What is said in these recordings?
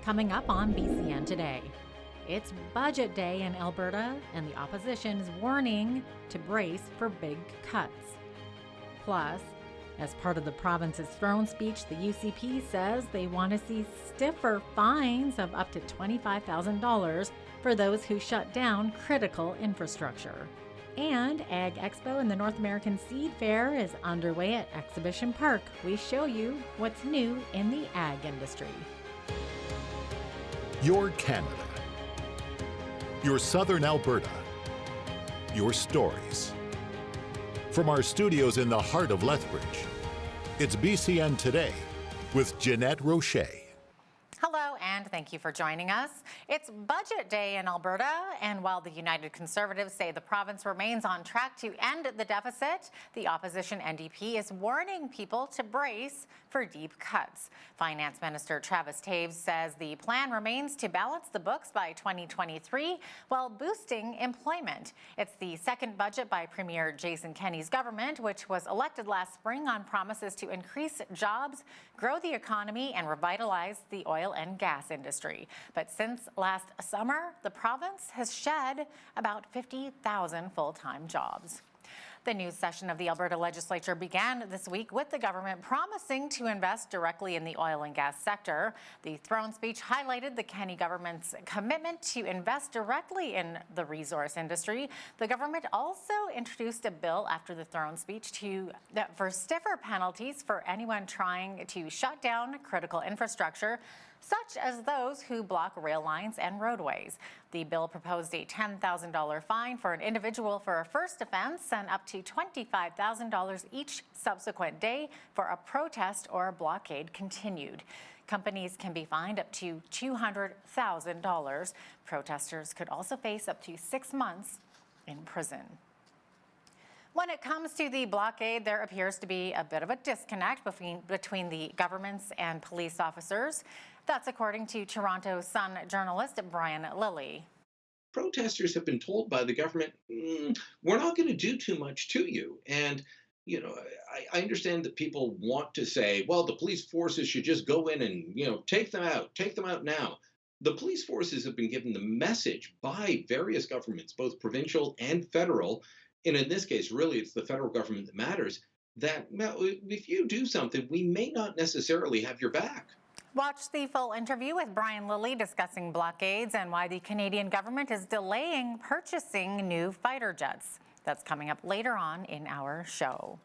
Coming up on BCN today, it's budget day in Alberta, and the opposition is warning to brace for big cuts. Plus, as part of the province's throne speech, the UCP says they want to see stiffer fines of up to $25,000 for those who shut down critical infrastructure. And Ag Expo and the North American Seed Fair is underway at Exhibition Park. We show you what's new in the ag industry. Your Canada. Your Southern Alberta. Your stories. From our studios in the heart of Lethbridge, it's BCN Today with Jeanette Roche. Hello, and thank you for joining us. It's budget day in Alberta, and while the United Conservatives say the province remains on track to end the deficit, the opposition NDP is warning people to brace for deep cuts. Finance Minister Travis Taves says the plan remains to balance the books by 2023 while boosting employment. It's the second budget by Premier Jason Kenney's government, which was elected last spring on promises to increase jobs, grow the economy, and revitalize the oil and gas industry. But since last summer, the province has shed about 50,000 full-time jobs. The news session of the Alberta Legislature began this week with the government promising to invest directly in the oil and gas sector. The throne speech highlighted the Kenney government's commitment to invest directly in the resource industry. The government also introduced a bill after the throne speech for stiffer penalties for anyone trying to shut down critical infrastructure, such as those who block rail lines and roadways. The bill proposed a $10,000 fine for an individual for a first offense and up to $25,000 each subsequent day for a protest or a blockade continued. Companies can be fined up to $200,000. Protesters could also face up to 6 months in prison. When it comes to the blockade, there appears to be a bit of a disconnect between the governments and police officers. That's according to Toronto Sun journalist Brian Lilly. Protesters have been told by the government, we're not going to do too much to you. And, I understand that people want to say, well, the police forces should just go in and, take them out now. The police forces have been given the message by various governments, both provincial and federal, and in this case, really, it's the federal government that matters, that if you do something, we may not necessarily have your back. Watch the full interview with Brian Lilly discussing blockades and why the Canadian government is delaying purchasing new fighter jets. That's coming up later on in our show.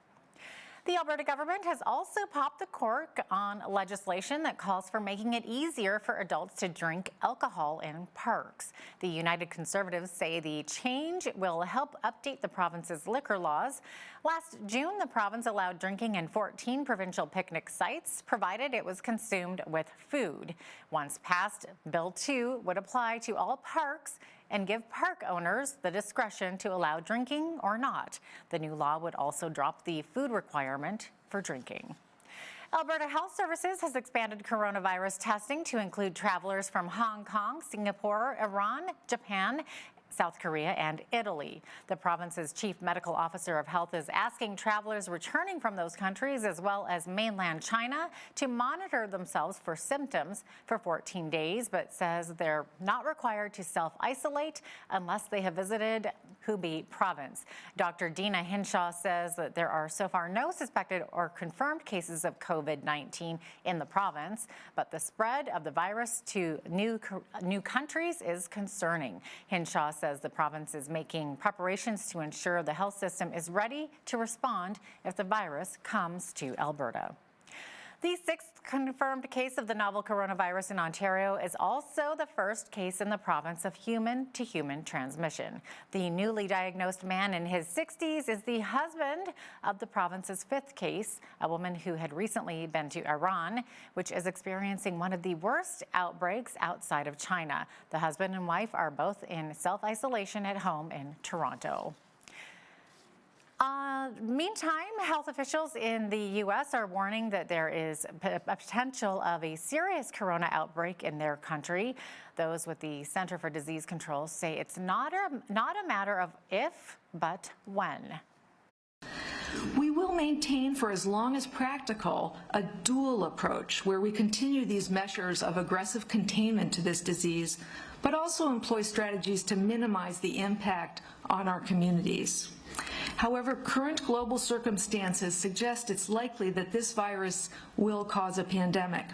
The Alberta government has also popped the cork on legislation that calls for making it easier for adults to drink alcohol in parks. The United Conservatives say the change will help update the province's liquor laws. Last June, the province allowed drinking in 14 provincial picnic sites, provided it was consumed with food. Once passed, Bill 2 would apply to all parks and give park owners the discretion to allow drinking or not. The new law would also drop the food requirement for drinking. Alberta Health Services has expanded coronavirus testing to include travelers from Hong Kong, Singapore, Iran, Japan, South Korea, and Italy. The province's chief medical officer of health is asking travelers returning from those countries, as well as mainland China, to monitor themselves for symptoms for 14 days, but says they're not required to self-isolate unless they have visited Hubei province. Dr. Dina Hinshaw says that there are so far no suspected or confirmed cases of COVID-19 in the province, but the spread of the virus to new countries is concerning. Hinshaw says the province is making preparations to ensure the health system is ready to respond if the virus comes to Alberta. The sixth confirmed case of the novel coronavirus in Ontario is also the first case in the province of human-to-human transmission. The newly diagnosed man in his 60s is the husband of the province's fifth case, a woman who had recently been to Iran, which is experiencing one of the worst outbreaks outside of China. The husband and wife are both in self-isolation at home in Toronto. Meantime, health officials in the U.S. are warning that there is a potential of a serious corona outbreak in their country. Those with the Center for Disease Control say it's not a matter of if, but when. We will will maintain for as long as practical a dual approach where we continue these measures of aggressive containment to this disease, but also employ strategies to minimize the impact on our communities. However, current global circumstances suggest it's likely that this virus will cause a pandemic.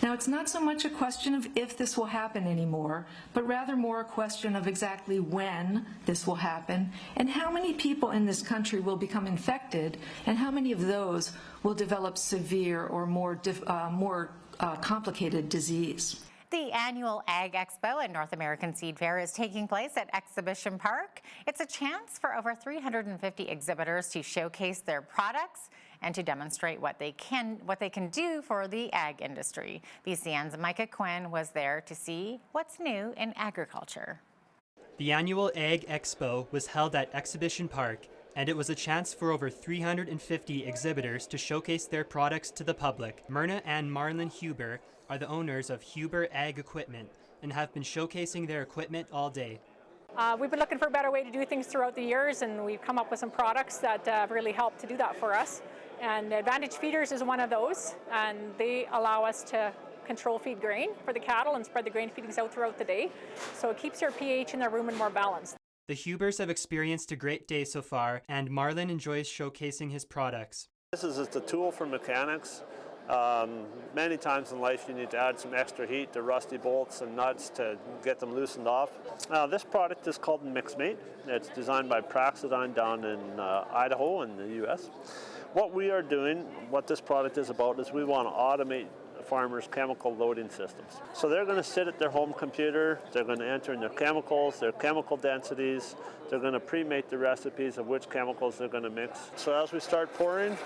Now, it's not so much a question of if this will happen anymore, but rather more a question of exactly when this will happen and how many people in this country will become infected and how many of those will develop severe or more complicated disease. The annual Ag Expo and North American Seed Fair is taking place at Exhibition Park. It's a chance for over 350 exhibitors to showcase their products and to demonstrate what they can do for the ag industry. BCN's Micah Quinn was there to see what's new in agriculture. The annual Ag Expo was held at Exhibition Park, and it was a chance for over 350 exhibitors to showcase their products to the public. Myrna and Marlon Huber are the owners of Huber Ag Equipment and have been showcasing their equipment all day. We've been looking for a better way to do things throughout the years, and we've come up with some products that have really helped to do that for us. And Advantage Feeders is one of those, and they allow us to control feed grain for the cattle and spread the grain feedings out throughout the day. So it keeps their pH in their rumen more balanced. The Hubers have experienced a great day so far, and Marlon enjoys showcasing his products. This is just a tool for mechanics. Many times in life you need to add some extra heat to rusty bolts and nuts to get them loosened off. This product is called MixMate. It's designed by Praxidine down in Idaho in the US. What we are doing, what this product is about, is we want to automate farmers' chemical loading systems. So they're going to sit at their home computer, they're going to enter in their chemicals, their chemical densities, they're going to pre-make the recipes of which chemicals they're going to mix. So as we start pouring,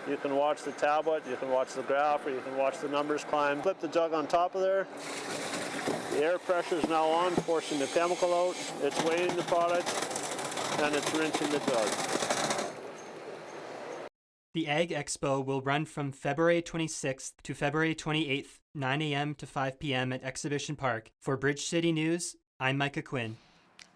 you can watch the tablet, you can watch the graph, or you can watch the numbers climb. Flip the jug on top of there. The air pressure is now on, forcing the chemical out. It's weighing the product, and it's rinsing the jug. The Ag Expo will run from February 26th to February 28th, 9 a.m. to 5 p.m. at Exhibition Park. For Bridge City News, I'm Micah Quinn.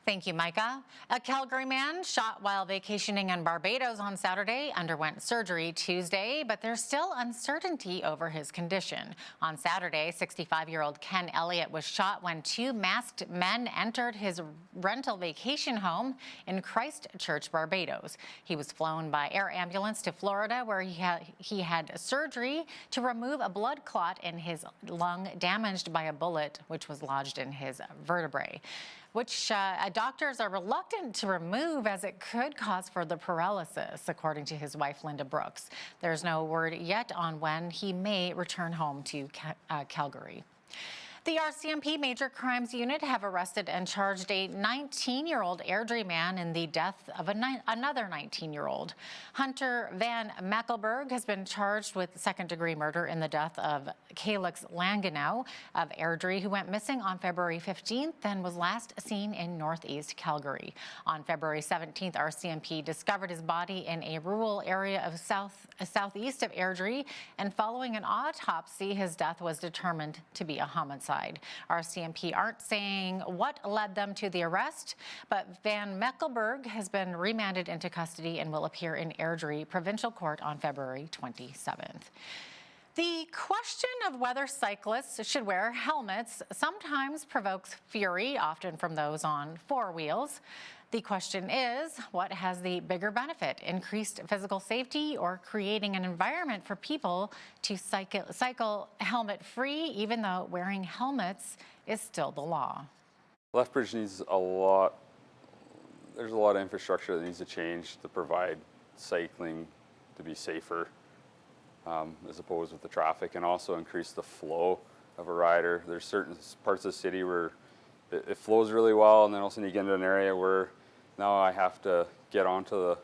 Thank you, Micah. A Calgary man shot while vacationing in Barbados on Saturday underwent surgery Tuesday, but there's still uncertainty over his condition. On Saturday, 65-year-old Ken Elliott was shot when two masked men entered his rental vacation home in Christchurch, Barbados. He was flown by air ambulance to Florida, where he had surgery to remove a blood clot in his lung damaged by a bullet, which was lodged in his vertebrae, which doctors are reluctant to remove as it could cause further paralysis, according to his wife, Linda Brooks. There's no word yet on when he may return home to Calgary. The RCMP Major Crimes Unit have arrested and charged a 19-year-old Airdrie man in the death of another 19-year-old. Hunter Van Mecklenburg has been charged with second-degree murder in the death of Calix Langenau of Airdrie, who went missing on February 15th and was last seen in northeast Calgary. On February 17th, RCMP discovered his body in a rural area of southeast of Airdrie, and following an autopsy, his death was determined to be a homicide. RCMP aren't saying what led them to the arrest, but Van Mecklenburg has been remanded into custody and will appear in Airdrie Provincial Court on February 27th. The question of whether cyclists should wear helmets sometimes provokes fury, often from those on four wheels. The question is, what has the bigger benefit, increased physical safety or creating an environment for people to cycle helmet-free, even though wearing helmets is still the law? Lethbridge needs a lot, there's a lot of infrastructure that needs to change to provide cycling to be safer as opposed with the traffic, and also increase the flow of a rider. There's certain parts of the city where it flows really well, and then all of a sudden you get into an area where now I have to get onto the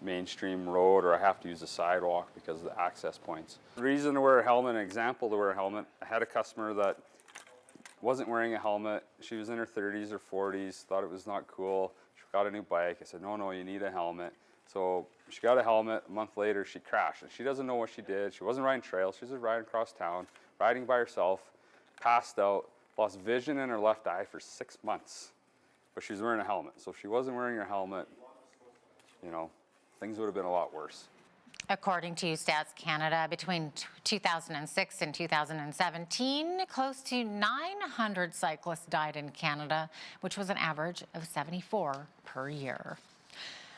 mainstream road, or I have to use the sidewalk because of the access points. The reason to wear a helmet, an example to wear a helmet, I had a customer that wasn't wearing a helmet. She was in her 30s or 40s, thought it was not cool. She got a new bike. I said, no, you need a helmet. So she got a helmet. A month later, she crashed, and she doesn't know what she did. She wasn't riding trails. She was just riding across town, riding by herself, passed out, lost vision in her left eye for 6 months, but she was wearing a helmet. So if she wasn't wearing her helmet, you know, things would have been a lot worse. According to Stats Canada, between 2006 and 2017, close to 900 cyclists died in Canada, which was an average of 74 per year.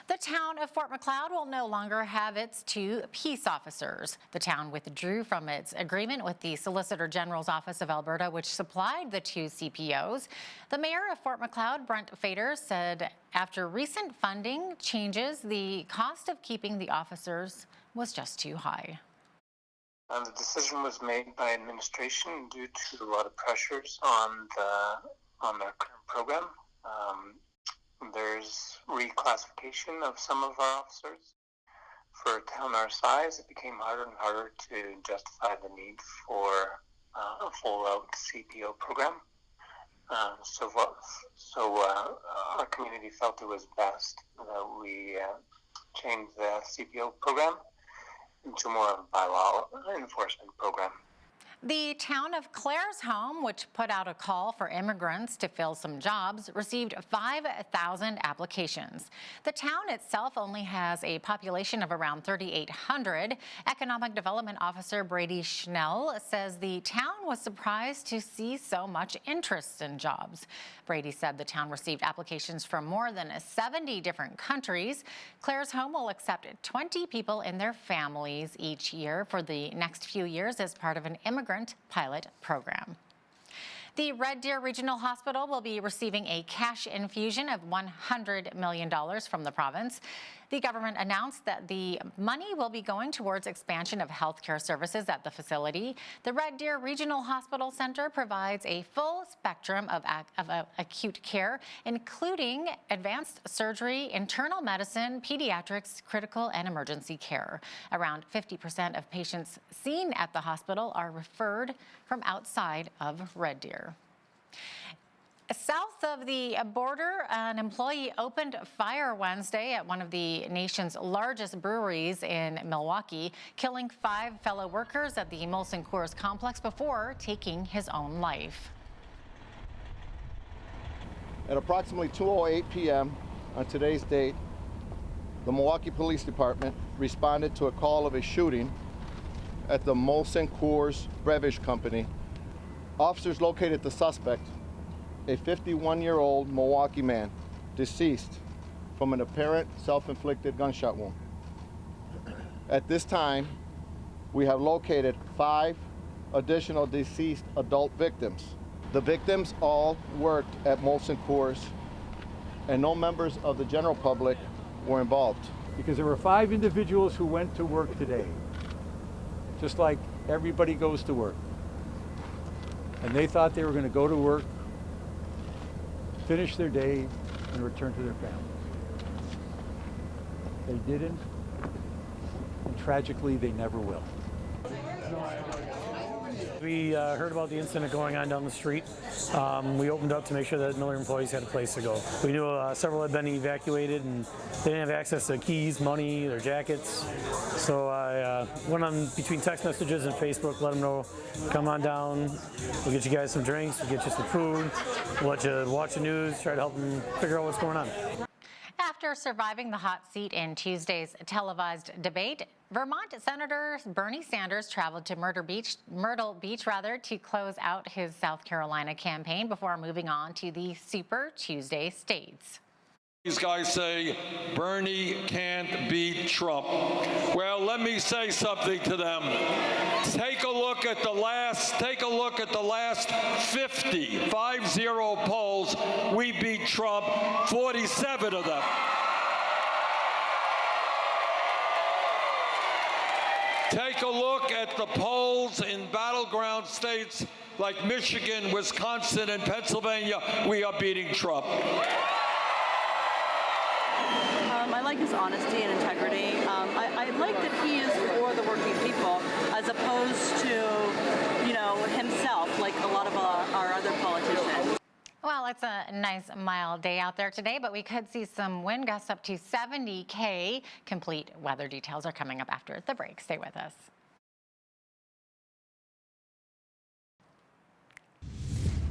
The town of Fort Macleod will no longer have its 2 peace officers. The town withdrew from its agreement with the Solicitor General's Office of Alberta, which supplied the 2 CPOs. The mayor of Fort Macleod, Brent Fader, said after recent funding changes, the cost of keeping the officers was just too high. The decision was made by administration due to a lot of pressures on their current program. There's reclassification of some of our officers. For a town our size, it became harder and harder to justify the need for a full-out CPO program. So our community felt it was best that we change the CPO program into more of a bylaw enforcement program. The town of Claresholm, which put out a call for immigrants to fill some jobs, received 5,000 applications. The town itself only has a population of around 3,800. Economic Development Officer Brady Schnell says the town was surprised to see so much interest in jobs. Brady said the town received applications from more than 70 different countries. Claresholm will accept 20 people and their families each year for the next few years as part of an immigrant pilot program. The Red Deer Regional Hospital will be receiving a cash infusion of $100 million from the province. The government announced that the money will be going towards expansion of healthcare services at the facility. The Red Deer Regional Hospital Center provides a full spectrum of acute care, including advanced surgery, internal medicine, pediatrics, critical and emergency care. Around 50% of patients seen at the hospital are referred from outside of Red Deer. South of the border, an employee opened fire Wednesday at one of the nation's largest breweries in Milwaukee, killing 5 fellow workers at the Molson Coors complex before taking his own life. At approximately 2:08 p.m. on today's date, the Milwaukee Police Department responded to a call of a shooting at the Molson Coors Beverage Company. Officers located the suspect, a 51-year-old Milwaukee man, deceased from an apparent self-inflicted gunshot wound. At this time, we have located 5 additional deceased adult victims. The victims all worked at Molson Coors, and no members of the general public were involved. Because there were 5 individuals who went to work today, just like everybody goes to work. And they thought they were going to go to work, finish their day, and return to their families. They didn't, and tragically, they never will. We heard about the incident going on down the street. We opened up to make sure that Miller employees had a place to go. We knew several had been evacuated and they didn't have access to keys, money, their jackets. So I went on between text messages and Facebook, let them know, come on down, we'll get you guys some drinks, we'll get you some food, we'll let you watch the news, try to help them figure out what's going on. After surviving the hot seat in Tuesday's televised debate, Vermont Senator Bernie Sanders traveled to Myrtle Beach to close out his South Carolina campaign before moving on to the Super Tuesday states. These guys say Bernie can't beat Trump. Well, let me say something to them. Take a look at the last 50 polls. We beat Trump 47 of them. Take a look at the polls in battleground states like Michigan, Wisconsin, and Pennsylvania. We are beating Trump. I like his honesty and integrity. I like that he is for the working people as opposed to, himself, like a lot of our other politicians. Well, it's a nice mild day out there today, but we could see some wind gusts up to 70 km. Complete weather details are coming up after the break. Stay with us.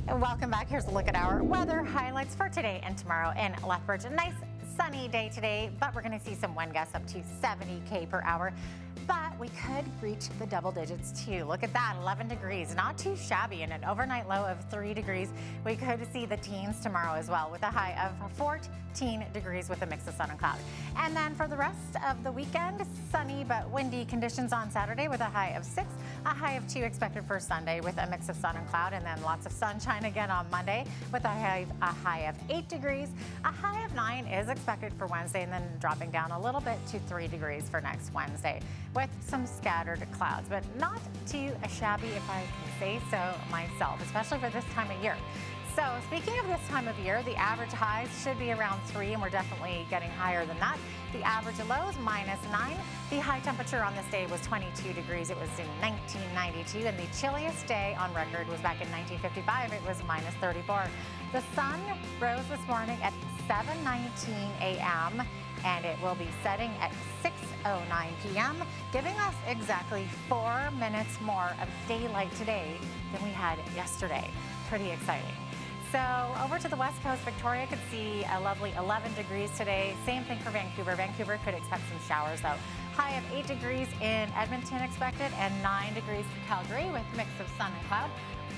Welcome back. Here's a look at our weather highlights for today and tomorrow in Lethbridge. A nice sunny day today, but we're going to see some wind gusts up to 70 km/h. But we could reach the double digits too. Look at that, 11 degrees, not too shabby, and an overnight low of 3 degrees. We could see the teens tomorrow as well, with a high of 14 degrees with a mix of sun and cloud. And then for the rest of the weekend, sunny but windy conditions on Saturday with a high of 6, a high of 2 expected for Sunday with a mix of sun and cloud, and then lots of sunshine again on Monday with a high of 8 degrees. A high of 9 is expected for Wednesday, and then dropping down a little bit to 3 degrees for next Wednesday with some scattered clouds, but not too shabby if I can say so myself, especially for this time of year. So speaking of this time of year, the average highs should be around 3, and we're definitely getting higher than that. The average lows -9. The high temperature on this day was 22 degrees. It was in 1992, and the chilliest day on record was back in 1955. It was -34. The sun rose this morning at 7:19 a.m. and it will be setting at 6:09 p.m., giving us exactly 4 minutes more of daylight today than we had yesterday. Pretty exciting. So over to the west coast, Victoria could see a lovely 11 degrees today. Same thing for Vancouver. Vancouver could expect some showers though. High of 8 degrees in Edmonton expected, and 9 degrees for Calgary with a mix of sun and cloud.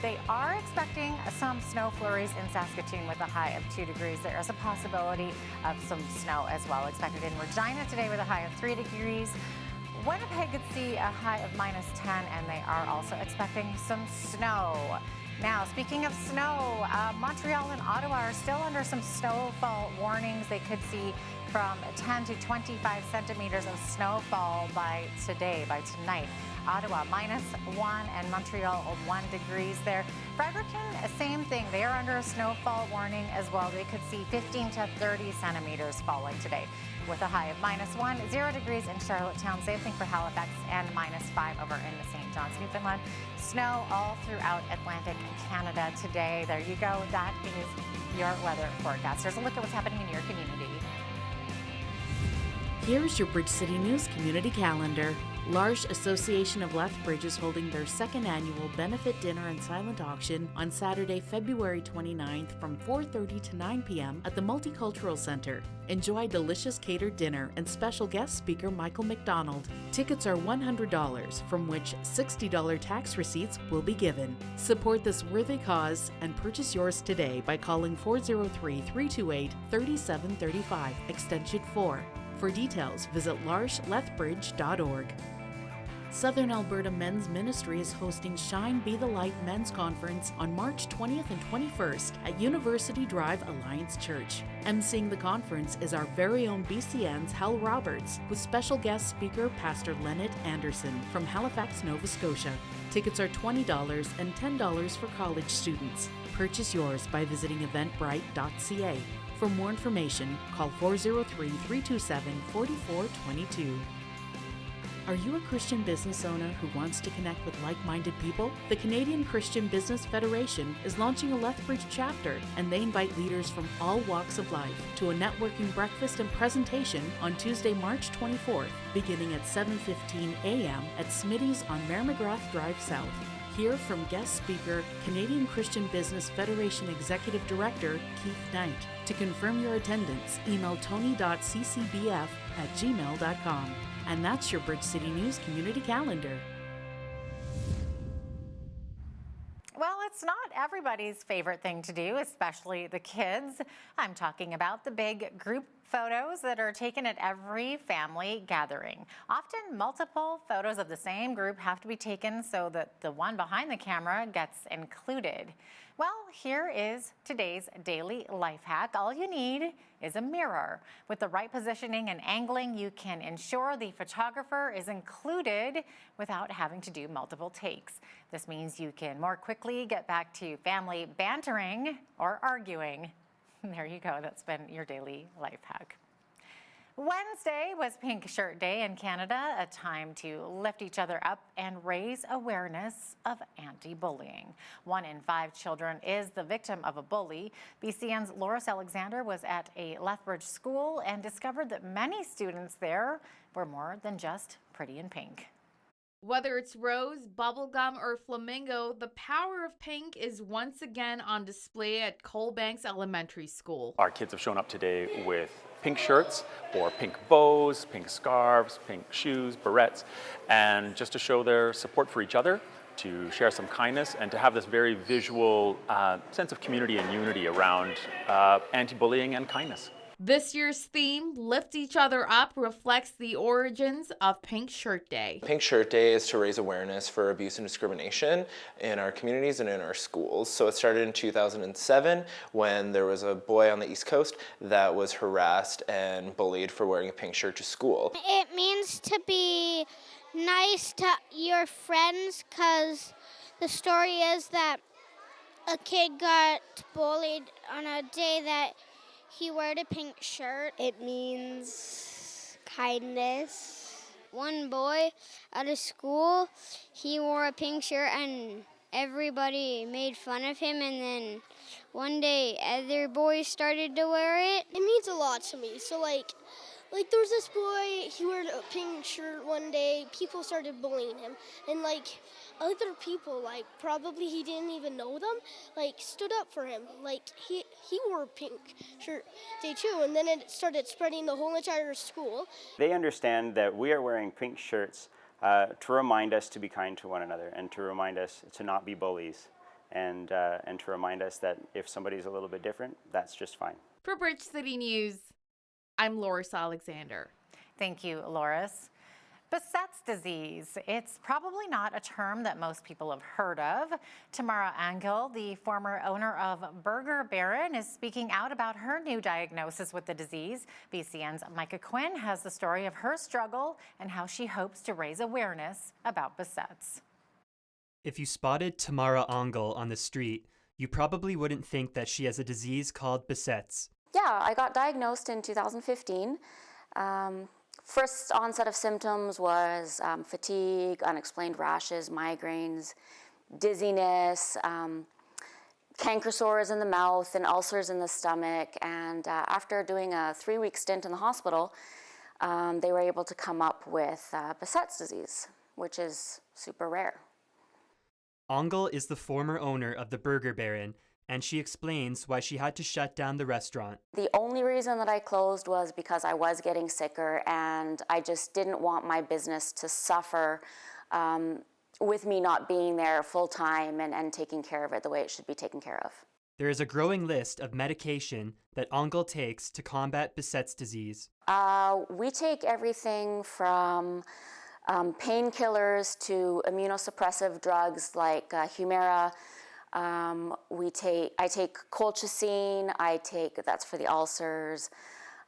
They are expecting some snow flurries in Saskatoon with a high of 2 degrees. There is a possibility of some snow as well expected in Regina today with a high of 3 degrees. Winnipeg could see a high of -10, and they are also expecting some snow. Now, speaking of snow, Montreal and Ottawa are still under some snowfall warnings. They could see from 10 to 25 centimeters of snowfall by tonight. Ottawa -1 and Montreal 1 degrees there. Fredericton, same thing. They are under a snowfall warning as well. They could see 15 to 30 centimeters falling today with a high of -1, 0 degrees in Charlottetown. Same thing for Halifax, and -5 over in the St. John's, Newfoundland. Snow all throughout Atlantic Canada today. There you go. That is your weather forecast. Here's a look at what's happening in your community. Here's your Bridge City News Community Calendar. L'Arche Association of Lethbridge is holding their second annual benefit dinner and silent auction on Saturday, February 29th from 4:30 to 9 p.m. at the Multicultural Center. Enjoy delicious catered dinner and special guest speaker Michael McDonald. Tickets are $100, from which $60 tax receipts will be given. Support this worthy cause and purchase yours today by calling 403-328-3735, extension 4. For details, visit larchelethbridge.org. Southern Alberta Men's Ministry is hosting Shine Be the Light Men's Conference on March 20th and 21st at University Drive Alliance Church. emceeing the conference is our very own BCN's Hal Roberts, with special guest speaker Pastor Leonard Anderson from Halifax, Nova Scotia. Tickets are $20 and $10 for college students. Purchase yours by visiting eventbrite.ca. For more information, call 403-327-4422. Are you a Christian business owner who wants to connect with like-minded people? The Canadian Christian Business Federation is launching a Lethbridge chapter, and they invite leaders from all walks of life to a networking breakfast and presentation on Tuesday, March 24th, beginning at 7:15 a.m. at Smitty's on Mare McGrath Drive South. Hear from guest speaker, Canadian Christian Business Federation Executive Director Keith Knight. To confirm your attendance, email tony.ccbf@gmail.com. And that's your Bridge City News Community Calendar. Well, it's not everybody's favorite thing to do, especially the kids. I'm talking about the big group photos that are taken at every family gathering. Often multiple photos of the same group have to be taken so that the one behind the camera gets included. Well, here is today's daily life hack. All you need is a mirror. With the right positioning and angling, you can ensure the photographer is included without having to do multiple takes. This means you can more quickly get back to family bantering or arguing. There you go, that's been your daily life hack. Wednesday was Pink Shirt Day in Canada, a time to lift each other up and raise awareness of anti-bullying. 1 in 5 children is the victim of a bully. BCN's Loris Alexander was at a Lethbridge school and discovered that many students there were more than just pretty in pink. Whether it's rose, bubblegum, or flamingo, the power of pink is once again on display at Coalbanks Elementary School. Our kids have shown up today with pink shirts or pink bows, pink scarves, pink shoes, barrettes, and just to show their support for each other, to share some kindness, and to have this very visual sense of community and unity around anti-bullying and kindness. This year's theme, Lift Each Other Up, reflects the origins of Pink Shirt Day. Pink Shirt Day is to raise awareness for abuse and discrimination in our communities and in our schools. So it started in 2007 when there was a boy on the East Coast that was harassed and bullied for wearing a pink shirt to school. It means to be nice to your friends, because the story is that a kid got bullied on a day that he wore a pink shirt. It means kindness. One boy at a school, he wore a pink shirt and everybody made fun of him, and then one day other boys started to wear it. It means a lot to me. So like there was this boy, he wore a pink shirt one day, people started bullying him, and like other people, like probably he didn't even know them, like stood up for him. Like he wore a pink shirt day too, and then it started spreading the whole entire school. They understand that we are wearing pink shirts to remind us to be kind to one another, and to remind us to not be bullies, and to remind us that if somebody's a little bit different, that's just fine. For Bridge City News, I'm Loris Alexander. Thank you, Loris. Behcets disease. It's probably not a term that most people have heard of. Tamara Angel, the former owner of Burger Baron, is speaking out about her new diagnosis with the disease. BCN's Micah Quinn has the story of her struggle and how she hopes to raise awareness about Behcets. If you spotted Tamara Angel on the street, you probably wouldn't think that she has a disease called Behcets. Yeah, I got diagnosed in 2015. First onset of symptoms was fatigue, unexplained rashes, migraines, dizziness, canker sores in the mouth and ulcers in the stomach. And after doing a 3-week stint in the hospital, they were able to come up with Behcets disease, which is super rare. Angel is the former owner of the Burger Baron, and she explains why she had to shut down the restaurant. The only reason that I closed was because I was getting sicker, and I just didn't want my business to suffer with me not being there full time and taking care of it the way it should be taken care of. There is a growing list of medication that Angel takes to combat Behcets disease. We take everything from painkillers to immunosuppressive drugs like Humira. I take colchicine, that's for the ulcers,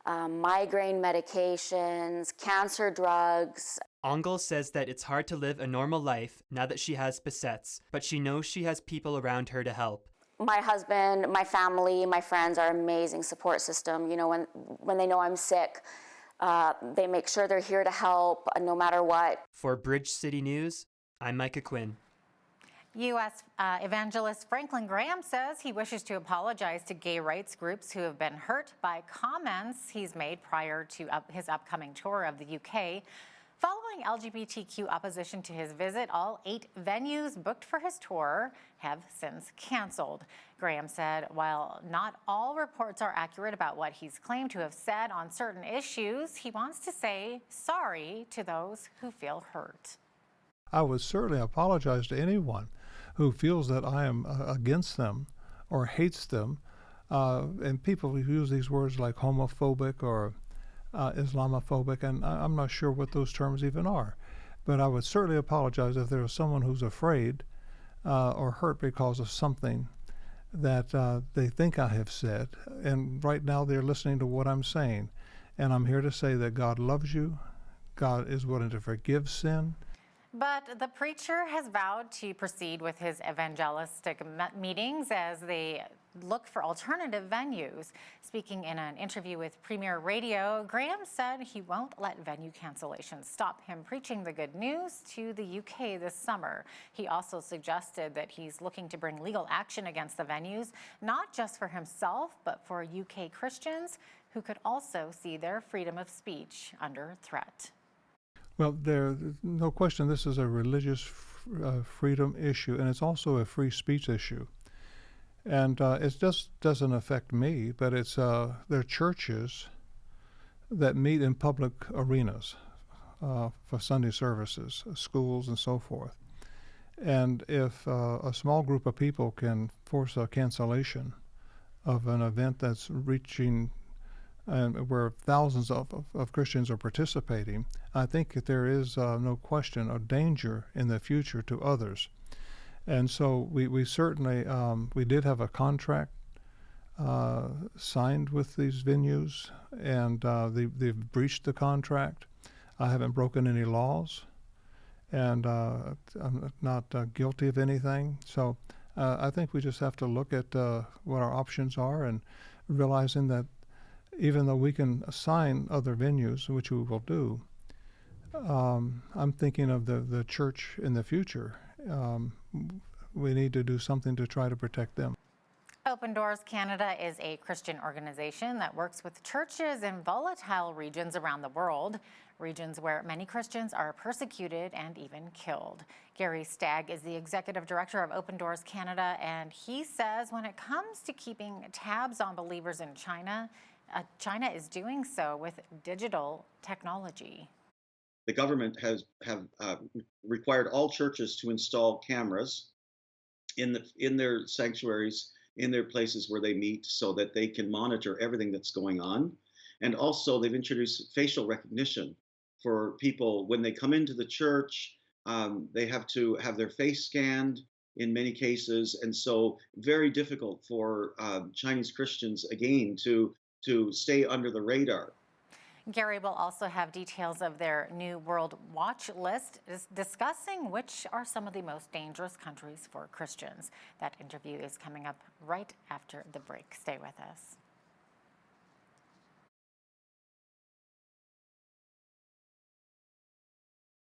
migraine medications, cancer drugs. Angel says that it's hard to live a normal life now that she has Behcets, but she knows she has people around her to help. My husband, my family, my friends are an amazing support system. You know, when they know I'm sick, they make sure they're here to help no matter what. For Bridge City News, I'm Micah Quinn. U.S. evangelist Franklin Graham says he wishes to apologize to gay rights groups who have been hurt by comments he's made prior to his upcoming tour of the UK. Following LGBTQ opposition to his visit, all 8 venues booked for his tour have since canceled. Graham said while not all reports are accurate about what he's claimed to have said on certain issues, he wants to say sorry to those who feel hurt. I would certainly apologize to anyone who feels that I am against them or hates them. And people who use these words like homophobic or Islamophobic, and I'm not sure what those terms even are. But I would certainly apologize if there was someone who's afraid or hurt because of something that they think I have said. And right now they're listening to what I'm saying. And I'm here to say that God loves you. God is willing to forgive sin. But the preacher has vowed to proceed with his evangelistic meetings as they look for alternative venues. Speaking in an interview with Premier Radio, Graham said he won't let venue cancellations stop him preaching the good news to the UK this summer. He also suggested that he's looking to bring legal action against the venues, not just for himself, but for UK Christians who could also see their freedom of speech under threat. Well, there's no question this is a religious freedom issue, and it's also a free speech issue. And it just doesn't affect me, but it's there are churches that meet in public arenas for Sunday services, schools, and so forth. And if a small group of people can force a cancellation of an event that's reaching and where thousands of Christians are participating, I think that there is no question of danger in the future to others. And so we certainly, we did have a contract signed with these venues, and they've breached the contract. I haven't broken any laws, and I'm not guilty of anything. So I think we just have to look at what our options are, and realizing that even though we can assign other venues, which we will do, I'm thinking of the church in the future. We need to do something to try to protect them. Open Doors Canada is a Christian organization that works with churches in volatile regions around the world, regions where many Christians are persecuted and even killed. Gary Stagg is the executive director of Open Doors Canada, and he says when it comes to keeping tabs on believers in China, China is doing so with digital technology. The government have required all churches to install cameras in their sanctuaries, in their places where they meet, so that they can monitor everything that's going on. And also they've introduced facial recognition for people when they come into the church. They have to have their face scanned in many cases, and so very difficult for Chinese Christians again to stay under the radar. Gary will also have details of their new World Watch list, discussing which are some of the most dangerous countries for Christians. That interview is coming up right after the break. Stay with us.